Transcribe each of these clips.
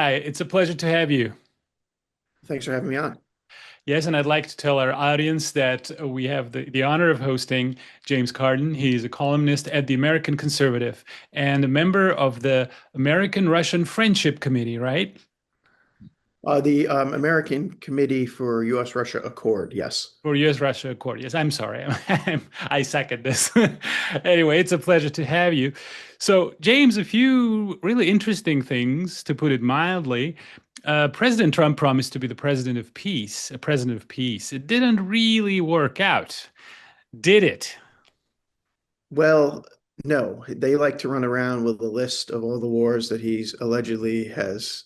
Hi, it's a pleasure to have you. Thanks for having me on. Yes, and I'd like to tell our audience that we have the honor of hosting James Carden. He's a columnist at the American Conservative and a member of the American-Russian Friendship Committee, right? The American Committee for U.S.-Russia Accord, yes. For U.S.-Russia Accord. Yes, I'm sorry. I suck at this. Anyway, it's a pleasure to have you. So, James, a few really interesting things, to put it mildly. President Trump promised to be the president of peace, a president of peace. It didn't really work out, did it? Well, no, they like to run around with a list of all the wars that he's allegedly has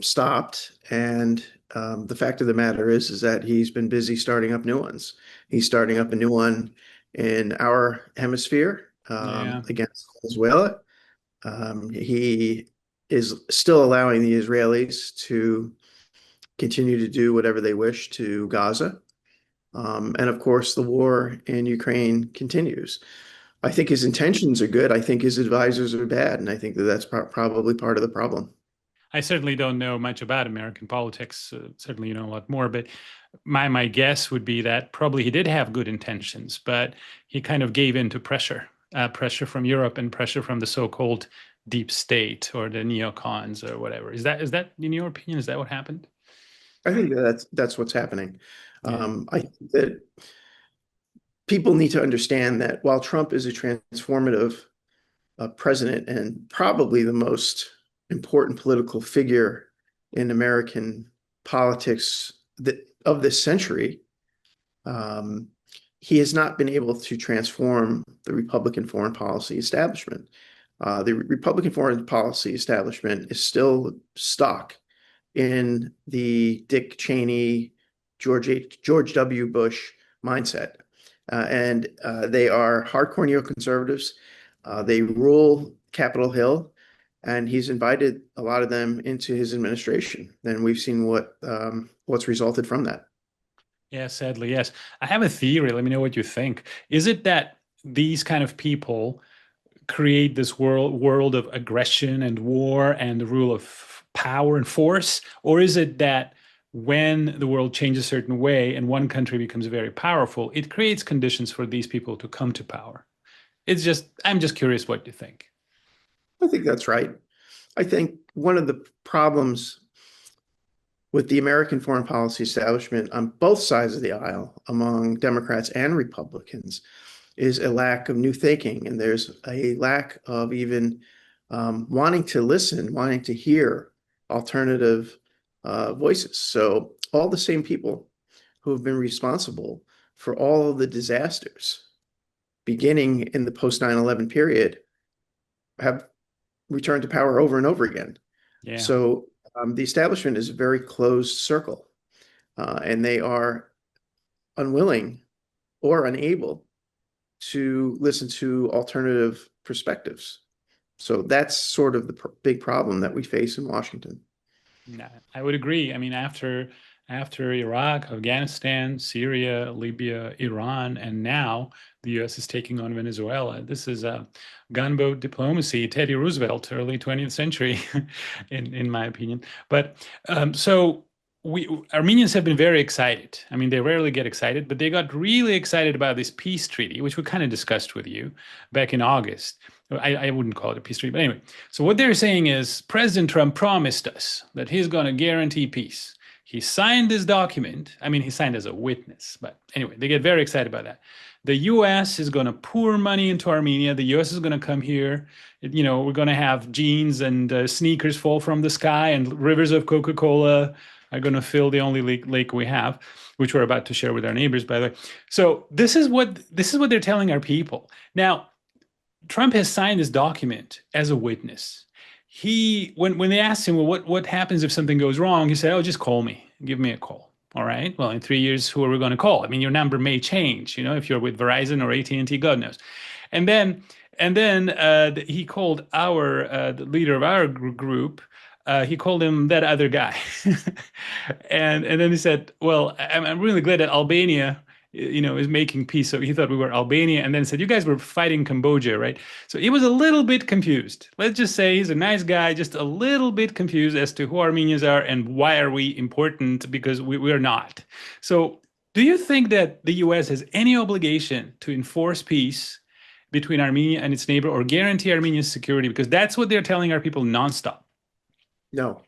stopped. And the fact of the matter is that he's been busy starting up new ones. He's starting up a new one in our hemisphere Yeah. against Venezuela. He is still allowing the Israelis to continue to do whatever they wish to Gaza. And of course, the war in Ukraine continues. I think his intentions are good. I think his advisors are bad. And I think that that's probably part of the problem. I certainly don't know much about American politics. Certainly, you know a lot more, but my guess would be that probably he did have good intentions, but he kind of gave in to pressure, pressure from Europe and pressure from the so-called deep state or the neocons or whatever. Is that in your opinion? Is that what happened? I think that that's what's happening. Yeah. I think that people need to understand that while Trump is a transformative president and probably the most important political figure in American politics of this century, um, he has not been able to transform the Republican foreign policy establishment. The Republican foreign policy establishment is still stuck in the Dick Cheney, George W. Bush mindset. And they are hardcore neoconservatives. They rule Capitol Hill, and he's invited a lot of them into his administration. And we've seen what's resulted from that. Yeah, sadly, yes. I have a theory. Let me know what you think. Is it that these kind of people create this world of aggression and war and the rule of power and force? Or is it that when the world changes a certain way and one country becomes very powerful, it creates conditions for these people to come to power? I'm just curious what you think. I think that's right. I think one of the problems with the American foreign policy establishment on both sides of the aisle, among Democrats and Republicans, is a lack of new thinking. And there's a lack of even wanting to listen, wanting to hear alternative voices. So all the same people who have been responsible for all of the disasters beginning in the post 9/11 period have returned to power over and over again. Yeah. So the establishment is a very closed circle, and they are unwilling or unable to listen to alternative perspectives. So that's sort of the big problem that we face in Washington. Yeah, I would agree. I mean, after Iraq, Afghanistan, Syria, Libya, Iran, and now the U.S. is taking on Venezuela. This is a gunboat diplomacy, Teddy Roosevelt, early 20th century, in my opinion. But so we Armenians have been very excited. I mean, they rarely get excited, but they got really excited about this peace treaty, which we kind of discussed with you back in August. I wouldn't call it a peace treaty, but anyway. So what they're saying is President Trump promised us that he's going to guarantee peace. He signed this document. I mean, he signed as a witness, but anyway, they get very excited about that. The U.S. is going to pour money into Armenia. The U.S. is going to come here. You know, we're going to have jeans and sneakers fall from the sky, and rivers of Coca-Cola are going to fill the only lake we have, which we're about to share with our neighbors, by the way. So this is what they're telling our people. Now, Trump has signed this document as a witness. When they asked him, well, what happens if something goes wrong? He said, oh, just call me, give me a call. All right. Well, in 3 years, who are we going to call? I mean, your number may change. You know, if you're with Verizon or AT&T, God knows. And then he called the leader of our group. He called him that other guy, and then he said, well, I'm really glad that Albania is making peace. So he thought we were Albania, and then said, you guys were fighting Cambodia, right? So he was a little bit confused. Let's just say he's a nice guy, just a little bit confused as to who Armenians are and why are we important, because we're not. So do you think that the US has any obligation to enforce peace between Armenia and its neighbor, or guarantee Armenia's security? Because that's what they're telling our people nonstop. No,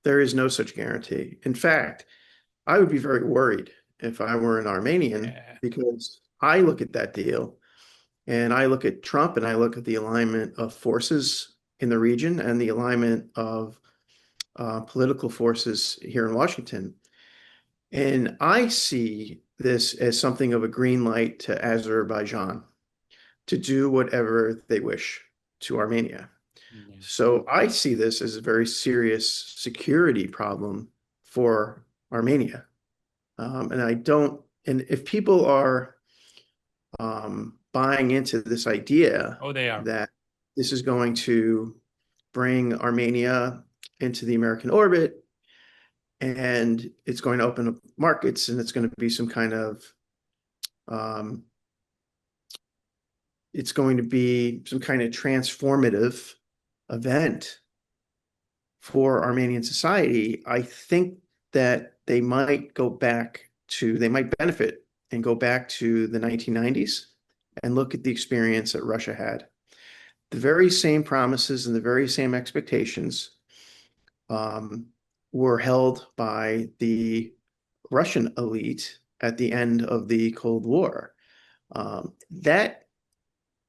there is no such guarantee. In fact, I would be very worried if I were an Armenian, Yeah. because I look at that deal and I look at Trump and I look at the alignment of forces in the region and the alignment of political forces here in Washington. And I see this as something of a green light to Azerbaijan to do whatever they wish to Armenia. Yeah. So I see this as a very serious security problem for Armenia. And if people are buying into this idea Oh, they are. that this is going to bring Armenia into the American orbit, and it's going to open up markets, and it's going to be some kind of transformative event for Armenian society, I think that they might benefit and go back to the 1990s and look at the experience that Russia had. The very same promises and the very same expectations were held by the Russian elite at the end of the Cold War. That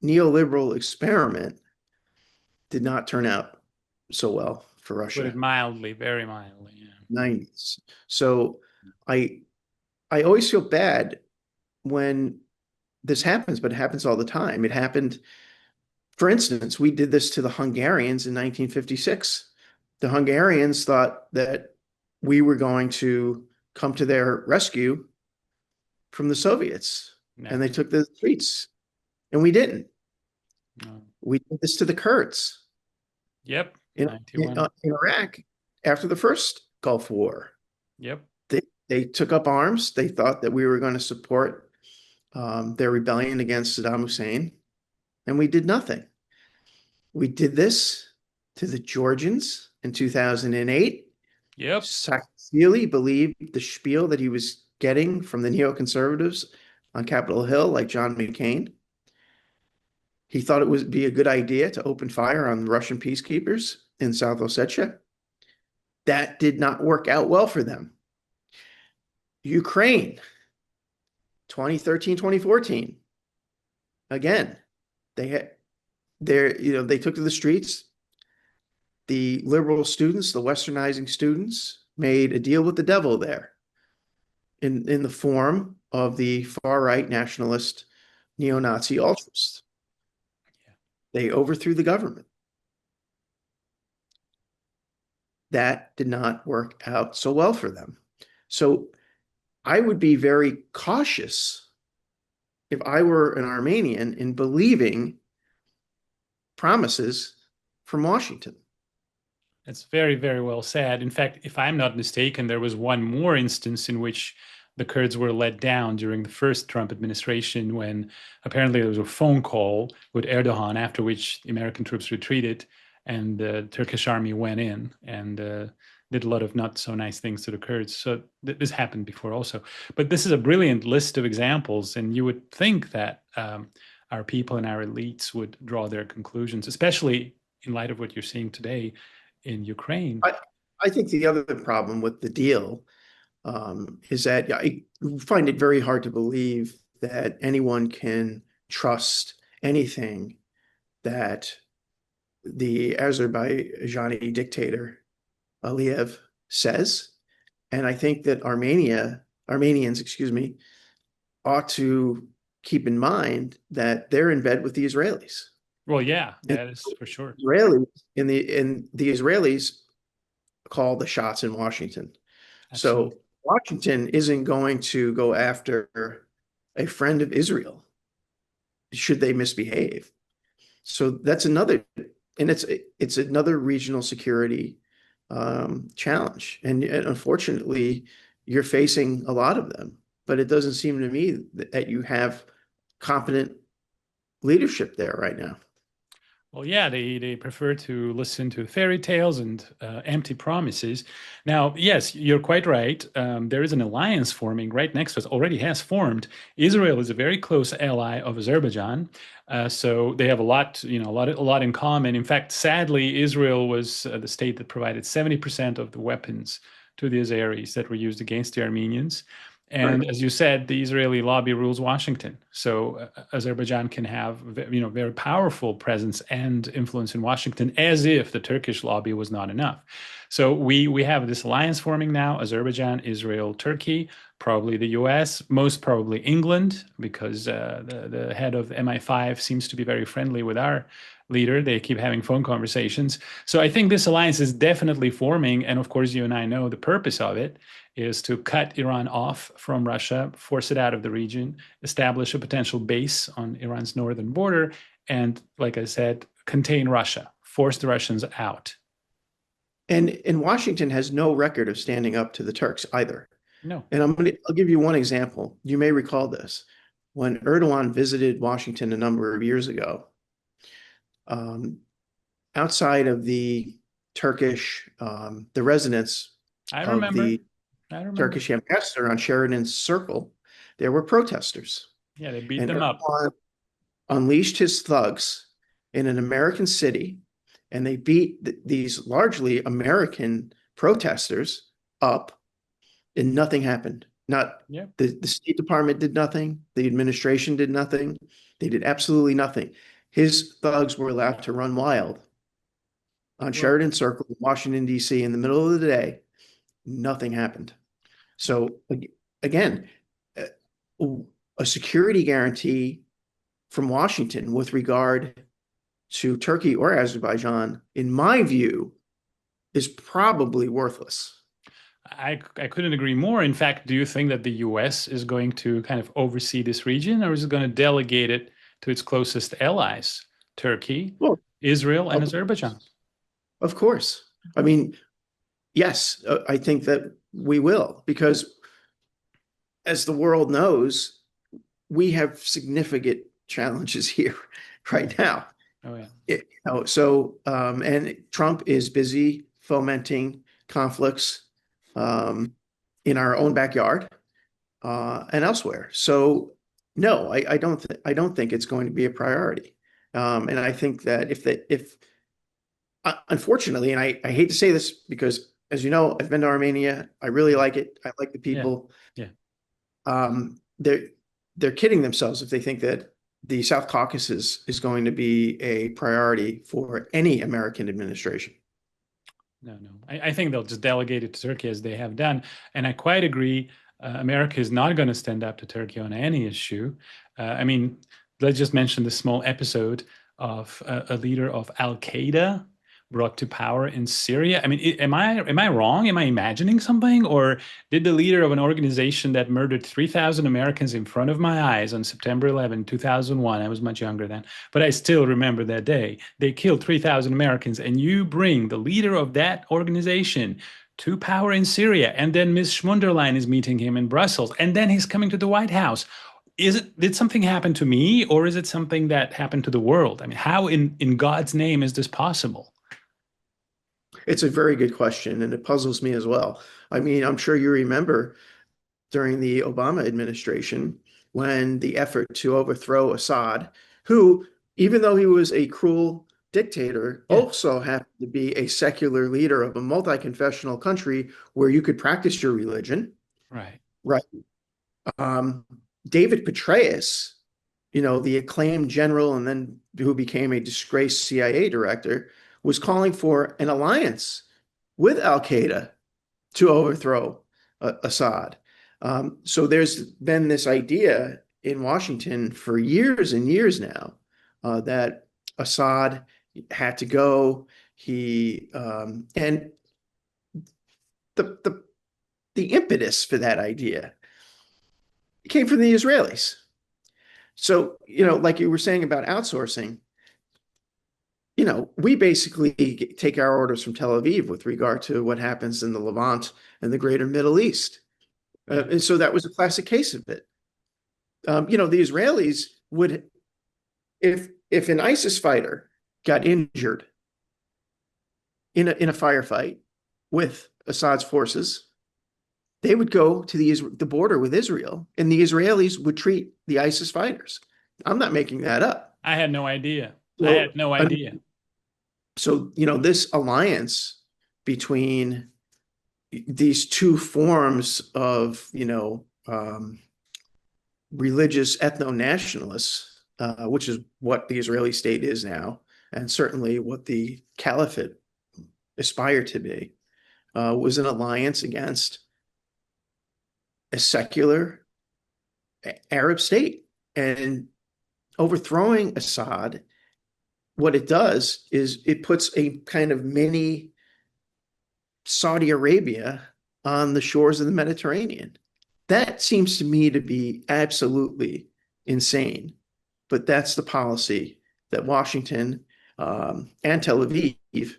neoliberal experiment did not turn out so well for Russia. Put it mildly, very mildly. Yeah. 90s. So I always feel bad when this happens, but it happens all the time. It happened, for instance, we did this to the Hungarians in 1956. The Hungarians thought that we were going to come to their rescue from the Soviets, and they took the streets, and we didn't. No. We did this to the Kurds. Yep. In Iraq after the first Gulf War. Yep. They took up arms. They thought that we were going to support their rebellion against Saddam Hussein, and we did nothing. We did this to the Georgians in 2008. Yep. Saakashvili believed the spiel that he was getting from the neoconservatives on Capitol Hill, like John McCain. He thought it would be a good idea to open fire on Russian peacekeepers in South Ossetia. That did not work out well for them. Ukraine, 2013, 2014. Again, they took to the streets. The liberal students, the westernizing students, made a deal with the devil there in the form of the far-right nationalist neo-Nazi ultras. They overthrew the government. That did not work out so well for them. So I would be very cautious if I were an Armenian in believing promises from Washington. That's very, very well said. In fact, if I'm not mistaken, there was one more instance in which the Kurds were let down during the first Trump administration, when apparently there was a phone call with Erdogan, after which the American troops retreated and the Turkish army went in and did a lot of not so nice things to the Kurds. So this happened before also. But this is a brilliant list of examples, and you would think that our people and our elites would draw their conclusions, especially in light of what you're seeing today in Ukraine. I think the other problem with the deal is that I find it very hard to believe that anyone can trust anything that the Azerbaijani dictator Aliyev says. And I think that Armenians, ought to keep in mind that they're in bed with the Israelis. Well, yeah, that is for sure. The Israelis call the shots in Washington. Absolutely. So Washington isn't going to go after a friend of Israel should they misbehave. So that's another, and it's another regional security challenge. And unfortunately, you're facing a lot of them but it doesn't seem to me that you have competent leadership there right now. Well, yeah, they prefer to listen to fairy tales and empty promises. Now, yes, you're quite right. There is an alliance forming right next to us, already has formed. Israel is a very close ally of Azerbaijan, so they have a lot, a lot in common. In fact, sadly, Israel was the state that provided 70% of the weapons to the Azeris that were used against the Armenians. And Right. as you said, the Israeli lobby rules Washington. So Azerbaijan can have, very powerful presence and influence in Washington, as if the Turkish lobby was not enough. So we have this alliance forming now: Azerbaijan, Israel, Turkey, probably the U.S., most probably England, because the head of MI5 seems to be very friendly with our leader. They keep having phone conversations. So I think this alliance is definitely forming. And of course, you and I know the purpose of it is to cut Iran off from Russia, force it out of the region, establish a potential base on Iran's northern border, and, like I said, contain Russia, force the Russians out. And Washington has no record of standing up to the Turks either. No. And I'll give you one example. You may recall this. When Erdogan visited Washington a number of years ago, outside of the Turkish, the residence I of remember. the I remember. Turkish ambassador on Sheridan's Circle, there were protesters. Yeah, they beat And them up. Erdogan unleashed his thugs in an American city, and they beat these largely American protesters up, and nothing happened. Not Yeah. the State Department did nothing. The administration did nothing. They did absolutely nothing. His thugs were allowed to run wild on Well, Sheridan Circle in Washington, D.C. in the middle of the day. Nothing happened. So again, a security guarantee from Washington with regard to Turkey or Azerbaijan, in my view, is probably worthless. I couldn't agree more. In fact, do you think that the US is going to kind of oversee this region, or is it going to delegate it to its closest allies, Turkey, Well, Israel, and of, Azerbaijan? of course. I mean, yes, I think that we will, because as the world knows, we have significant challenges here right now. Oh, yeah. And Trump is busy fomenting conflicts in our own backyard and elsewhere. So no, I don't think it's going to be a priority. And I think that if unfortunately, and I hate to say this because, as you know, I've been to Armenia. I really like it. I like the people. Yeah. They're kidding themselves if they think that the South Caucasus is going to be a priority for any American administration. No. I think they'll just delegate it to Turkey as they have done. And I quite agree. America is not going to stand up to Turkey on any issue. I mean, let's just mention the small episode of a leader of Al Qaeda brought to power in Syria. I mean, am I wrong? Am I imagining something? Or did the leader of an organization that murdered 3,000 Americans in front of my eyes on September 11, 2001, I was much younger then, but I still remember that day. They killed 3,000 Americans, and you bring the leader of that organization to power in Syria, and then Ms. Schmunderlein is meeting him in Brussels, and then he's coming to the White House. Did something happen to me, or is it something that happened to the world? I mean, how in God's name is this possible? It's a very good question, and it puzzles me as well. I mean, I'm sure you remember during the Obama administration when the effort to overthrow Assad, who, even though he was a cruel dictator, Yeah. also happened to be a secular leader of a multi-confessional country where you could practice your religion. Right. Right. David Petraeus, the acclaimed general and then who became a disgraced CIA director, was calling for an alliance with Al Qaeda to overthrow Assad. So there's been this idea in Washington for years and years now that Assad had to go. And the impetus for that idea came from the Israelis. So, like you were saying about outsourcing, we basically take our orders from Tel Aviv with regard to what happens in the Levant and the greater Middle East. And so that was a classic case of it. The Israelis would, if an ISIS fighter got injured in a firefight with Assad's forces, they would go to the border with Israel, and the Israelis would treat the ISIS fighters. I'm not making that up. I had no idea. So, I had no idea. So, this alliance between these two forms of, religious ethno-nationalists, which is what the Israeli state is now, and certainly what the caliphate aspired to be, was an alliance against a secular Arab state. And overthrowing Assad, what it does is it puts a kind of mini Saudi Arabia on the shores of the Mediterranean. That seems to me to be absolutely insane. But that's the policy that Washington and Tel Aviv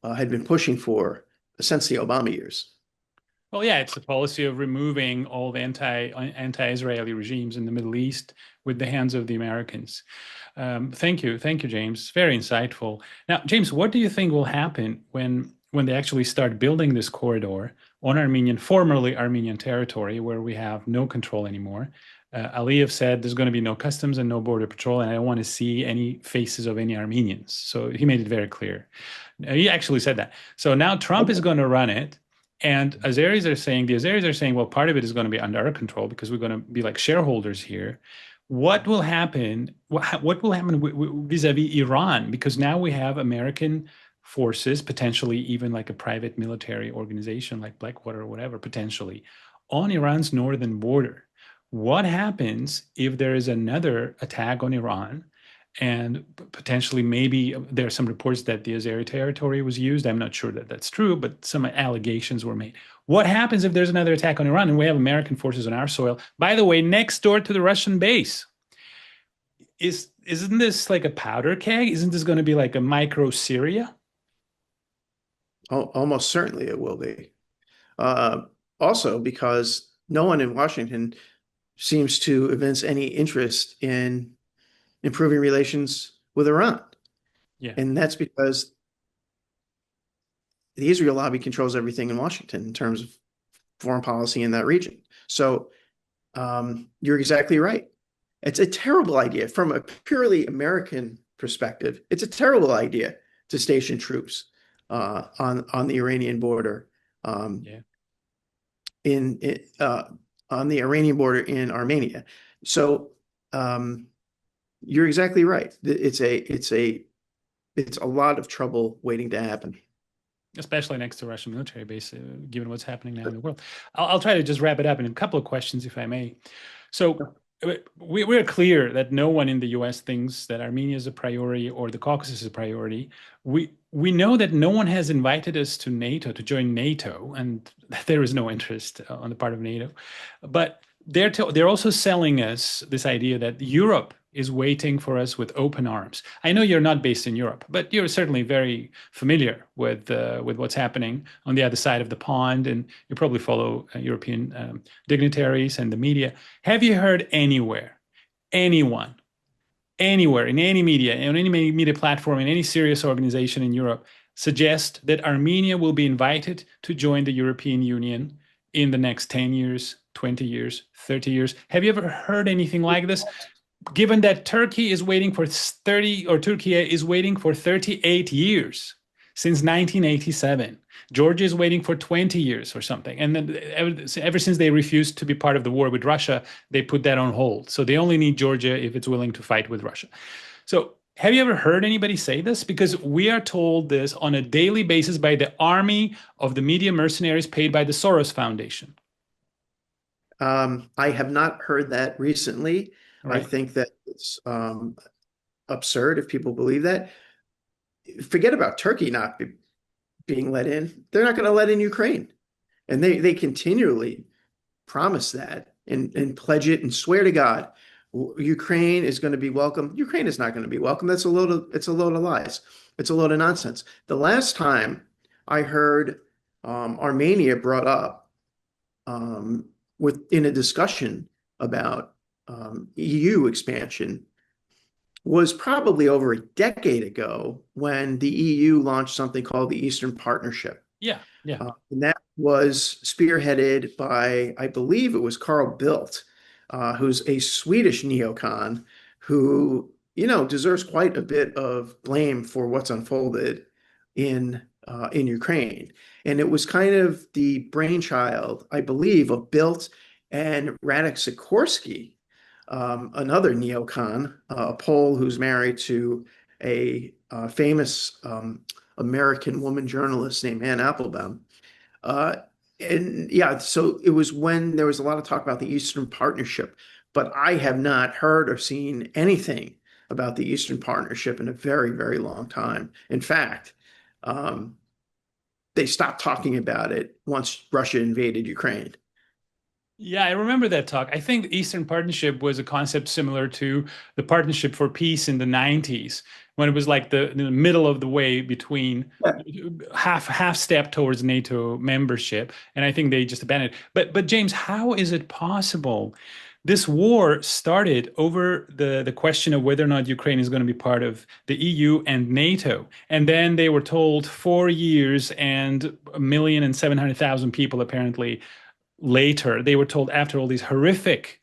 had been pushing for since the Obama years. Well, yeah, it's the policy of removing all the anti-Israeli regimes in the Middle East with the hands of the Americans. Thank you, James. Very insightful. Now, James, what do you think will happen when they actually start building this corridor on formerly Armenian territory, where we have no control anymore? Aliyev said there's going to be no customs and no border patrol, and I don't want to see any faces of any Armenians. So he made it very clear. He actually said that. So now Trump is going to run it. And the Azeris are saying, well, part of it is going to be under our control because we're going to be like shareholders here. What will happen? What will happen vis-a-vis Iran? Because now we have American forces, potentially even like a private military organization like Blackwater or whatever, potentially on Iran's northern border. What happens if there is another attack on Iran? And potentially, maybe there are some reports that the Azeri territory was used. I'm not sure that that's true, but some allegations were made. What happens if there's another attack on Iran and we have American forces on our soil, by the way, next door to the Russian base? Isn't this like a powder keg? Isn't this going to be like a micro Syria? Oh, almost certainly it will be. Also, because no one in Washington seems to evince any interest in improving relations with Iran. Yeah. And that's because the Israel lobby controls everything in Washington in terms of foreign policy in that region. So you're exactly right. It's a terrible idea from a purely American perspective. It's a terrible idea to station troops on the Iranian border. On the Iranian border in Armenia. So you're exactly right. It's a lot of trouble waiting to happen. Especially next to Russian military base, given what's happening now in the world. I'll try to just wrap it up in a couple of questions, if I may. So we're clear that no one in the U.S. thinks that Armenia is a priority or the Caucasus is a priority. We know that no one has invited us to NATO, to join NATO, and there is no interest on the part of NATO. But they're also selling us this idea that Europe is waiting for us with open arms. I know you're not based in Europe, but you're certainly very familiar with what's happening on the other side of the pond, and you probably follow European dignitaries and the media. Have you heard anywhere, anyone, anywhere, in any media, on any media platform, in any serious organization in Europe, suggest that Armenia will be invited to join the European Union in the next 10 years, 20 years, 30 years? Have you ever heard anything like this? Given that Turkey is waiting for 38 years since 1987. Georgia is waiting for 20 years or something. And then ever since they refused to be part of the war with Russia, they put that on hold. So they only need Georgia if it's willing to fight with Russia. So have you ever heard anybody say this? Because we are told this on a daily basis by the army of the media mercenaries paid by the Soros Foundation. I have not heard that recently. Right. I think that it's absurd if people believe that. Forget about Turkey not being let in. They're not going to let in Ukraine. And they continually promise that and pledge it and swear to God, Ukraine is going to be welcome. Ukraine is not going to be welcome. It's a load of lies. It's a load of nonsense. The last time I heard Armenia brought up in a discussion about EU expansion was probably over a decade ago when the EU launched something called the Eastern Partnership. Yeah, yeah. And that was spearheaded by, I believe it was Carl Bildt, who's a Swedish neocon who, deserves quite a bit of blame for what's unfolded in Ukraine. And it was kind of the brainchild, I believe, of Bildt and Radek Sikorski, another neocon, a Pole who's married to a famous American woman journalist named Ann Applebaum. And yeah, so it was when there was a lot of talk about the Eastern Partnership, but I have not heard or seen anything about the Eastern Partnership in a very, very long time. In fact, they stopped talking about it once Russia invaded Ukraine. Yeah, I remember that talk. I think the Eastern Partnership was a concept similar to the Partnership for Peace in the 90s, when it was like the middle of the way between half step towards NATO membership. And I think they just abandoned it. But James, how is it possible? This war started over the question of whether or not Ukraine is going to be part of the EU and NATO. And then they were told 4 years and 1,700,000 people apparently later, they were told after all these horrific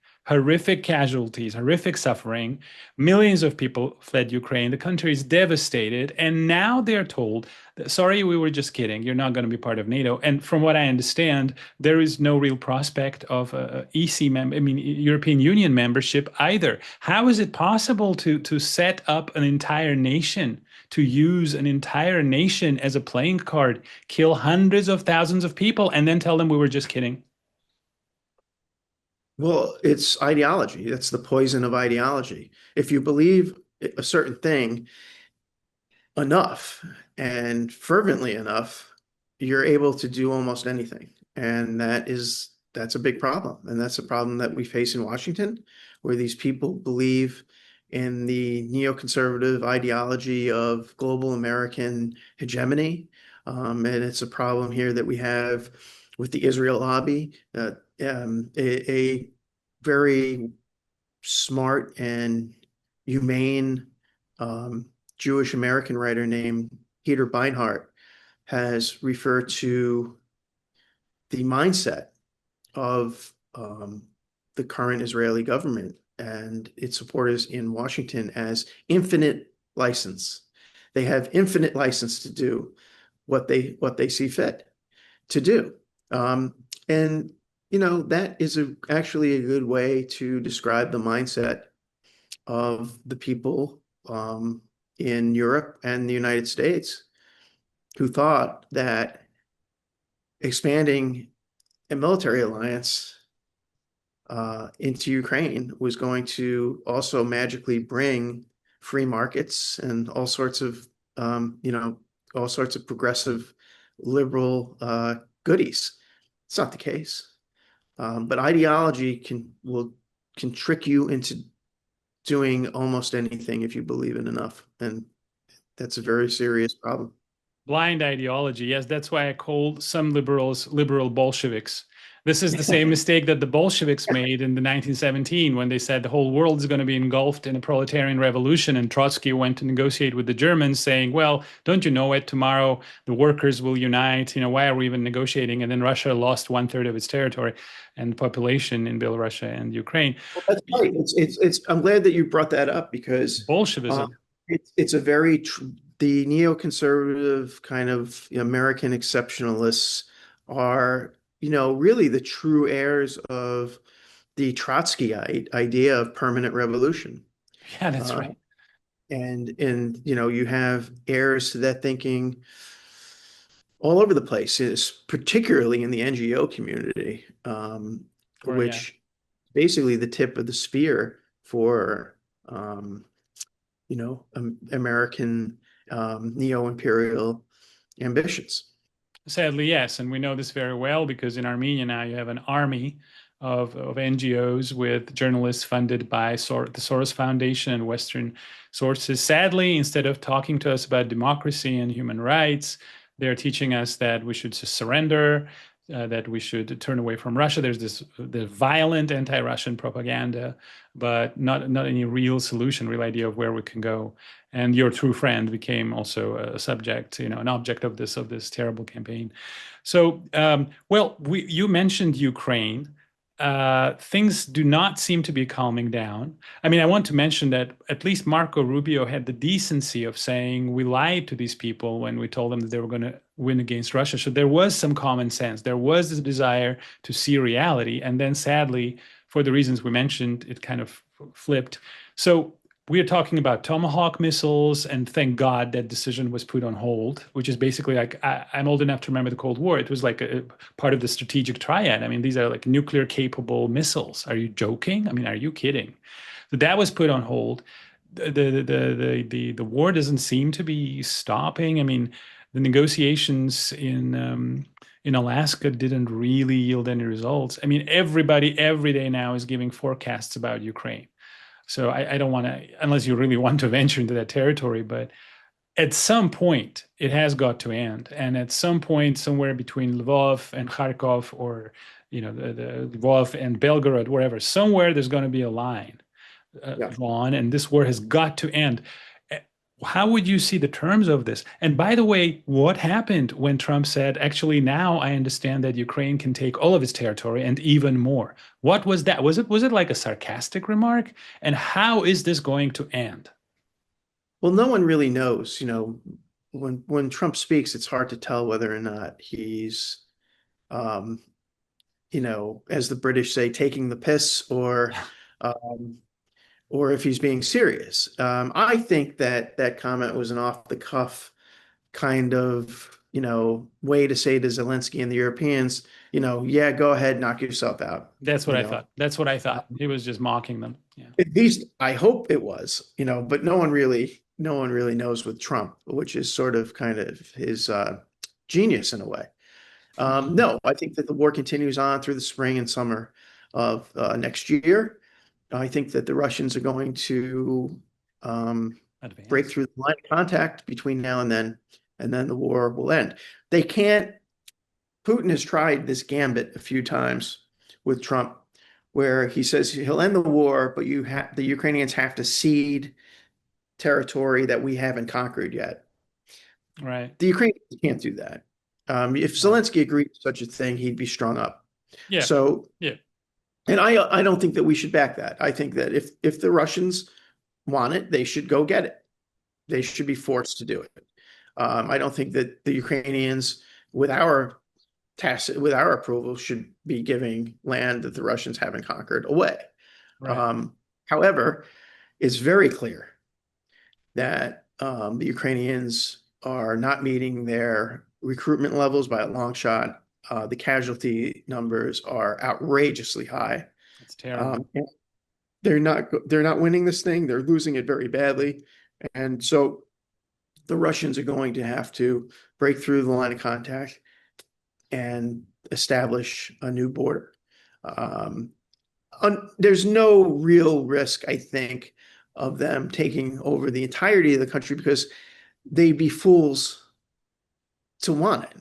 casualties, horrific suffering, millions of people fled Ukraine. The country is devastated. And now they're told, sorry, we were just kidding. You're not going to be part of NATO. And from what I understand, there is no real prospect of European Union membership either. How is it possible to set up an entire nation, to use an entire nation as a playing card, kill hundreds of thousands of people, and then tell them we were just kidding? Well, it's ideology. That's the poison of ideology. If you believe a certain thing enough and fervently enough, you're able to do almost anything. And that's a big problem. And that's a problem that we face in Washington, where these people believe in the neoconservative ideology of global American hegemony. And it's a problem here that we have with the Israel lobby. A very smart and humane Jewish American writer named Peter Beinart has referred to the mindset of the current Israeli government and its supporters in Washington as infinite license. They have infinite license to do what they see fit to do. And that is actually a good way to describe the mindset of the people in Europe and the United States who thought that expanding a military alliance into Ukraine was going to also magically bring free markets and all sorts of progressive liberal goodies. It's not the case. But ideology can trick you into doing almost anything if you believe in enough. And that's a very serious problem. Blind ideology. Yes, that's why I called some liberals liberal Bolsheviks. This is the same mistake that the Bolsheviks made in the 1917 when they said the whole world is going to be engulfed in a proletarian revolution. And Trotsky went to negotiate with the Germans saying, well, don't you know it? Tomorrow the workers will unite. Why are we even negotiating? And then Russia lost 1/3 of its territory and population in Belarus and Ukraine. Well, that's right. I'm glad that you brought that up because Bolshevism. It's a very the neoconservative kind of American exceptionalists are really the true heirs of the Trotskyite idea of permanent revolution. Yeah, that's right. And you have heirs to that thinking all over the place, particularly in the NGO community, which basically the tip of the spear for American neo-imperial ambitions. Sadly, yes. And we know this very well because in Armenia now you have an army of NGOs with journalists funded by the Soros Foundation and Western sources. Sadly, instead of talking to us about democracy and human rights, they're teaching us that we should just surrender, that we should turn away from Russia. There's the violent anti-Russian propaganda, but not any real solution, real idea of where we can go. And your true friend became also a subject, an object of this terrible campaign. So, you mentioned Ukraine. Things do not seem to be calming down. I mean, I want to mention that at least Marco Rubio had the decency of saying we lied to these people when we told them that they were going to win against Russia. So there was some common sense. There was this desire to see reality. And then sadly, for the reasons we mentioned, it kind of flipped. So we are talking about Tomahawk missiles, and thank God that decision was put on hold, which is basically like, I'm old enough to remember the Cold War. It was like a part of the strategic triad. I mean, these are like nuclear capable missiles. Are you joking? I mean, are you kidding? So that was put on hold. The war doesn't seem to be stopping. I mean, the negotiations in Alaska didn't really yield any results. I mean, everybody every day now is giving forecasts about Ukraine. So I don't want to, unless you really want to venture into that territory, but at some point it has got to end. And at some point, somewhere between Lvov and Kharkov, or, the Lvov and Belgorod, wherever, somewhere there's going to be a line drawn, and this war has got to end. How would you see the terms of this? And by the way, what happened when Trump said, actually, now I understand that Ukraine can take all of its territory and even more? What was that? Was it like a sarcastic remark? And how is this going to end? Well, no one really knows. When Trump speaks, it's hard to tell whether or not he's, as the British say, taking the piss, or if he's being serious. I think that comment was an off the cuff kind of, way to say to Zelensky and the Europeans, yeah, go ahead, knock yourself out. That's what I thought. That's what I thought. He was just mocking them. Yeah. At least I hope it was, but no one really knows with Trump, which is sort of kind of his genius in a way. No, I think that the war continues on through the spring and summer of next year. I think that the Russians are going to break through the line of contact between now and then the war will end. They can't. Putin has tried this gambit a few times with Trump, where he says he'll end the war, but the Ukrainians have to cede territory that we haven't conquered yet. Right. The Ukrainians can't do that. If Zelensky agreed to such a thing, he'd be strung up. Yeah. So yeah. And I don't think that we should back that. I think that if the Russians want it, they should go get it. They should be forced to do it. I don't think that the Ukrainians, with our approval, should be giving land that the Russians haven't conquered away. Right. However, it's very clear that the Ukrainians are not meeting their recruitment levels by a long shot. The casualty numbers are outrageously high. That's terrible. They're not winning this thing. They're losing it very badly. And so the Russians are going to have to break through the line of contact and establish a new border. There's no real risk, I think, of them taking over the entirety of the country, because they'd be fools to want it.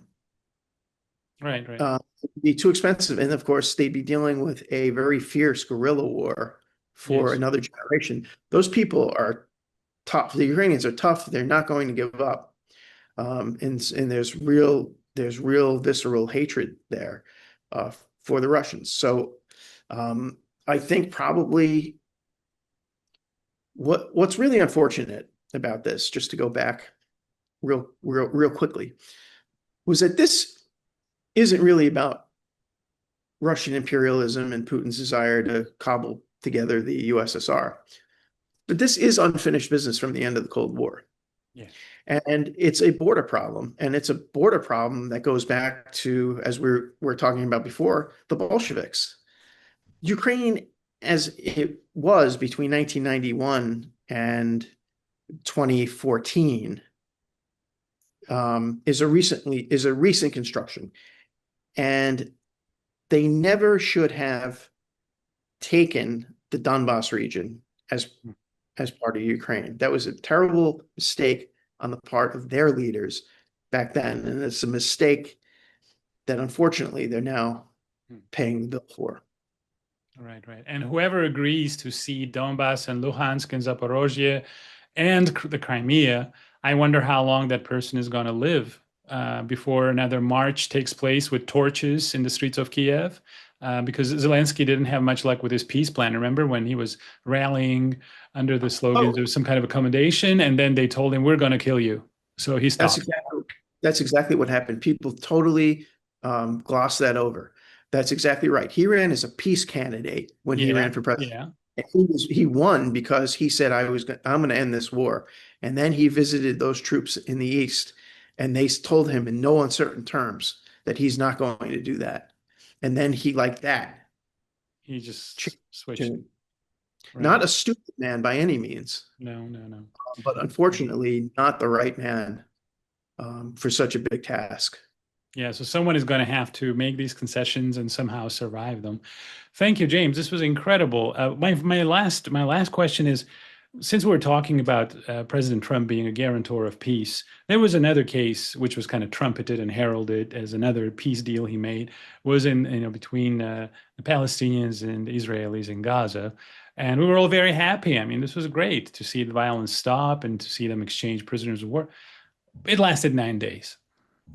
Right. It'd be too expensive. And of course, they'd be dealing with a very fierce guerrilla war for another generation. Those people are tough. The Ukrainians are tough. They're not going to give up. And there's real visceral hatred there for the Russians. So I think probably what's really unfortunate about this, just to go back real quickly, was that this isn't really about Russian imperialism and Putin's desire to cobble together the USSR. But this is unfinished business from the end of the Cold War. Yeah. And it's a border problem. And it's a border problem that goes back to, as we're talking about before, the Bolsheviks. Ukraine, as it was between 1991 and 2014, is a recent construction. And they never should have taken the Donbass region as part of Ukraine. That was a terrible mistake on the part of their leaders back then. And it's a mistake that unfortunately they're now paying the bill for. Right, right. And whoever agrees to cede Donbass and Luhansk and Zaporozhye and the Crimea, I wonder how long that person is going to live before another march takes place with torches in the streets of Kiev. Because Zelensky didn't have much luck with his peace plan. Remember when he was rallying under the slogans of some kind of accommodation, and then they told him, "We're going to kill you." So he stopped. That's exactly what happened. People totally gloss that over. That's exactly right. He ran as a peace candidate when he ran for president. Yeah. And he won because he said, I'm going to end this war. And then he visited those troops in the East, and they told him in no uncertain terms that he's not going to do that. And then he, like that, he just switched. Right. Not a stupid man by any means. No. But unfortunately, not the right man for such a big task. Yeah, so someone is going to have to make these concessions and somehow survive them. Thank you, James. This was incredible. My last question is, since we're talking about President Trump being a guarantor of peace, there was another case which was kind of trumpeted and heralded as another peace deal he made, was between the Palestinians and the Israelis in Gaza. And we were all very happy. I mean, this was great to see the violence stop and to see them exchange prisoners of war. It lasted 9 days.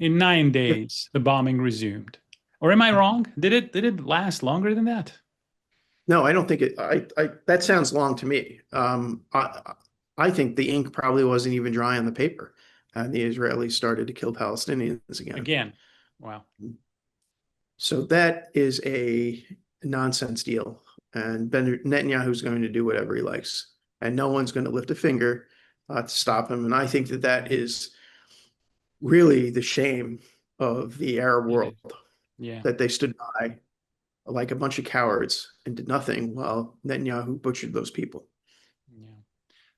In 9 days, the bombing resumed. Or am I wrong? Did it last longer than that? No, I don't think it. That sounds long to me. I think the ink probably wasn't even dry on the paper, and the Israelis started to kill Palestinians again. Again, wow. So that is a nonsense deal, and Netanyahu's going to do whatever he likes, and no one's going to lift a finger to stop him. And I think that is really the shame of the Arab world, that they stood by like a bunch of cowards and did nothing while Netanyahu butchered those people.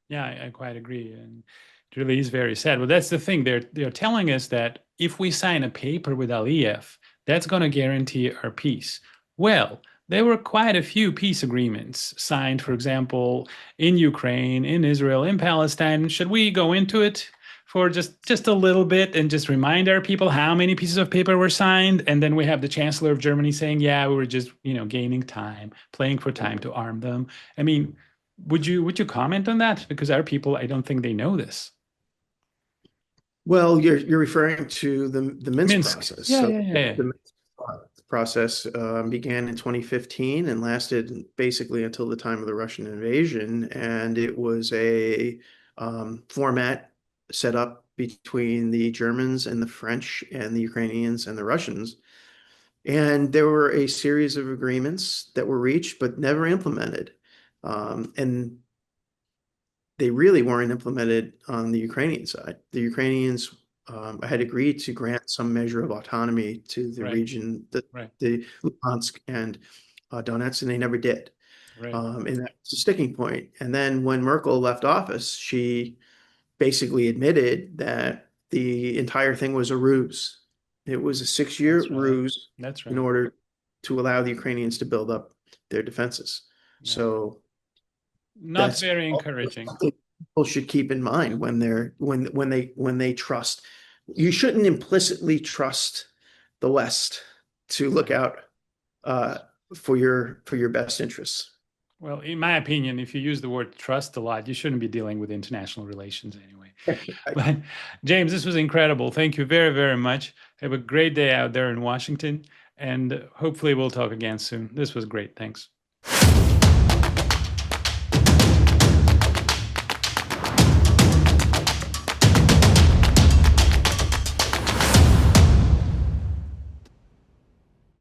Yeah, I quite agree. And it really is very sad. Well, that's the thing. They're telling us that if we sign a paper with Aliyev, that's going to guarantee our peace. Well, there were quite a few peace agreements signed, for example, in Ukraine, in Israel, in Palestine. Should we go into it for just a little bit and just remind our people how many pieces of paper were signed? And then we have the Chancellor of Germany saying, yeah, we were just, gaining time, playing for time to arm them. I mean, would you comment on that? Because our people, I don't think they know this. Well, you're referring to the Minsk process. Yeah. The Minsk process began in 2015 and lasted basically until the time of the Russian invasion. And it was a format set up between the Germans and the French and the Ukrainians and the Russians. And there were a series of agreements that were reached, but never implemented. And they really weren't implemented on the Ukrainian side. The Ukrainians had agreed to grant some measure of autonomy to the region, the Luhansk and Donetsk, and they never did. And that's a sticking point. And then when Merkel left office, she basically admitted that the entire thing was a ruse. It was a 6-year ruse in order to allow the Ukrainians to build up their defenses. So not very encouraging. People should keep in mind when they trust. You shouldn't implicitly trust the West to look out for your best interests. Well, in my opinion, if you use the word trust a lot, you shouldn't be dealing with international relations anyway. But James, this was incredible. Thank you very, very much. Have a great day out there in Washington, and hopefully we'll talk again soon. This was great. Thanks.